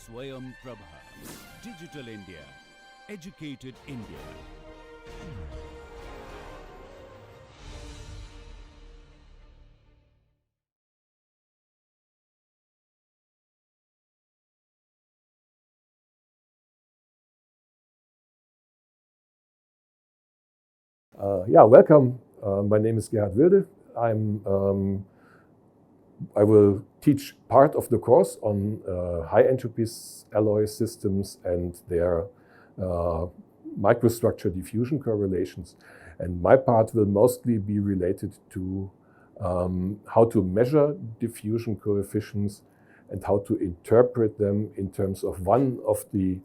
SwayamPrabha. Digital India. Educated India. Welcome. My name is Gerhard Wilde. I will teach part of the course on high entropy alloy systems and their microstructure diffusion correlations. And my part will mostly be related to how to measure diffusion coefficients and how to interpret them in terms of one of the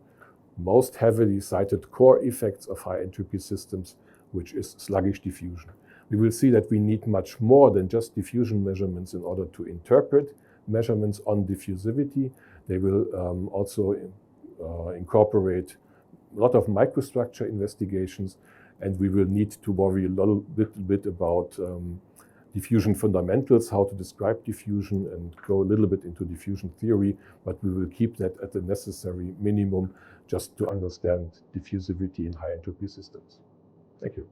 most heavily cited core effects of high entropy systems, which is sluggish diffusion. We will see that we need much more than just diffusion measurements in order to interpret measurements on diffusivity. They will also incorporate a lot of microstructure investigations, and we will need to worry a little bit about diffusion fundamentals, how to describe diffusion, and go a little bit into diffusion theory, but we will keep that at the necessary minimum just to understand diffusivity in high entropy systems. Thank you.